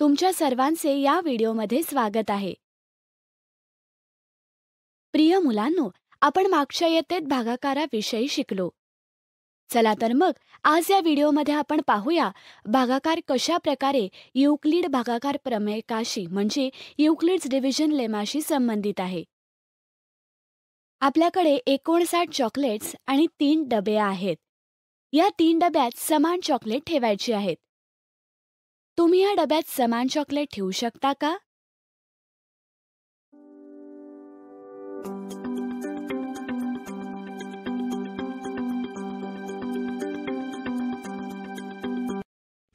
तुमच्या सर्वांचे या व्हिडिओमध्ये स्वागत आहे. प्रिय मुलांनो, आपण मागच्या इयत्तेत भागाकाराविषयी शिकलो. चला तर मग आज या व्हिडिओमध्ये आपण पाहूया भागाकार कशा प्रकारे युक्लिड भागाकार प्रमेयकाशी म्हणजे युक्लिड्स डिव्हिजन लेमाशी संबंधित आहे. आपल्याकडे 59 चॉकलेट्स आणि 3 डबे आहेत. या 3 डब्यात समान चॉकलेट ठेवायची आहेत. तुम्ही या डब्यात समान चॉकलेट ठेवू शकता का?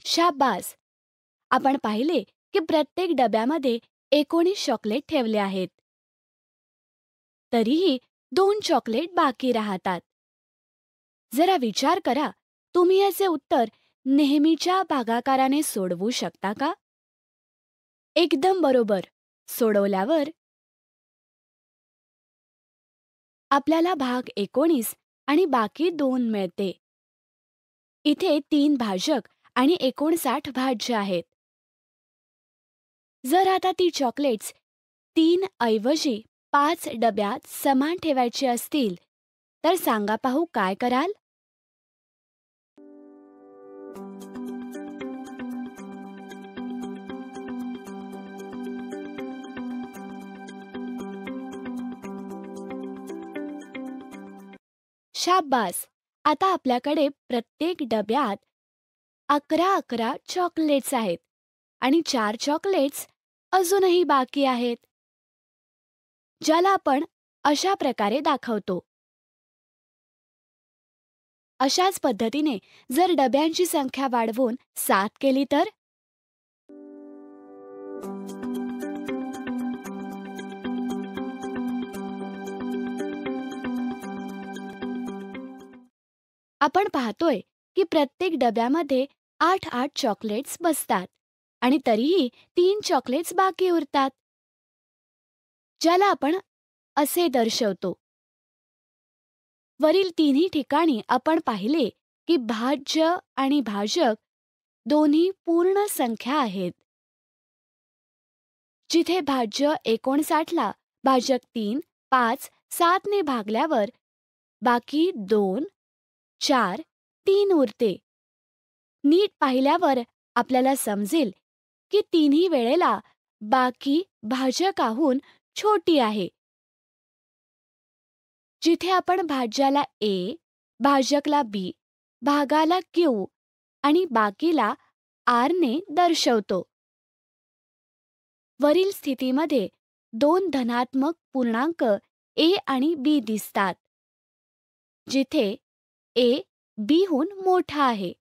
शाबास! आपण पाहिले की प्रत्येक डब्यामध्ये 19 चॉकलेट ठेवले आहेत. तरीही 2 चॉकलेट बाकी राहतात. जरा विचार करा, तुम्ही याचे उत्तर नेहमीच्या भागाकाराने सोडवू शकता का? एकदम बरोबर. सोडवल्यावर आपल्याला भाग 19 आणि बाकी 2 मिळते. इथे 3 भाजक आणि 59 भाज्य आहेत. जर आता ती चॉकलेट्स 3 ऐवजी 5 डब्यात समान ठेवायची असतील तर सांगा पाहू काय कराल? शाबास! आता आपल्याकडे प्रत्येक डब्यात 11 चॉकलेट्स आहेत आणि 4 चॉकलेट्स अजूनही बाकी आहेत, ज्याला आपण अशा प्रकारे दाखवतो. अशाच पद्धतीने जर डब्यांची संख्या वाढवून 7 केली तर आपण पाहतोय की प्रत्येक डब्यामध्ये 8 चॉकलेट्स बसतात आणि तरीही 3 चॉकलेट्स बाकी उरतात, ज्याला आपण असे दर्शवतो. वरील तिन्ही ठिकाणी आपण पाहिले की भाज्य आणि भाजक दोन्ही पूर्ण संख्या आहेत. जिथे भाज्य 59ला भाजक 3, 5, 7 ने भागल्यावर बाकी 2, 4, 3 उरते. नीट पाहिल्यावर आपल्याला समजेल की तिन्ही वेळेला बाकी भाजकाहून छोटी आहे. जिथे आपण भाज्याला A, भाजकला B, भागाला Q आणि बाकीला R ने दर्शवतो. वरील स्थितीमध्ये 2 धनात्मक पूर्णांक A आणि B दिसतात, जिथे A B हून मोठा आहे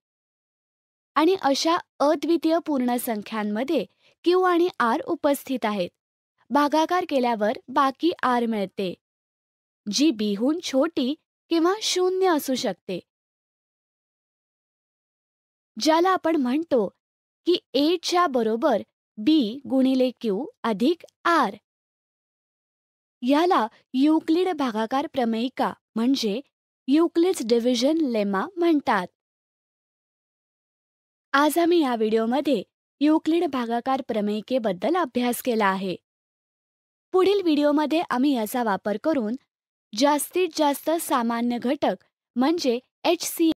आणि अशा अद्वितीय पूर्ण संख्यांमध्ये Q आणि R उपस्थित आहेत. भागाकार केल्यावर बाकी R मिळते, जी B हून छोटी किंवा 0 असू शकते, ज्याला आपण म्हणतो की A च्या बरोबर B गुणिले Q अधिक R. याला युक्लिड भागाकार प्रमेयिका म्हणजे युक्लिड्स डिव्हिजन लेमा म्हणतात. आज आम्ही या व्हिडिओमध्ये युक्लिड भागाकार प्रमेयिकेबद्दल अभ्यास केला आहे. पुढील व्हिडिओमध्ये आम्ही याचा वापर करून जास्तीत जास्त सामान्य घटक म्हणजे HCF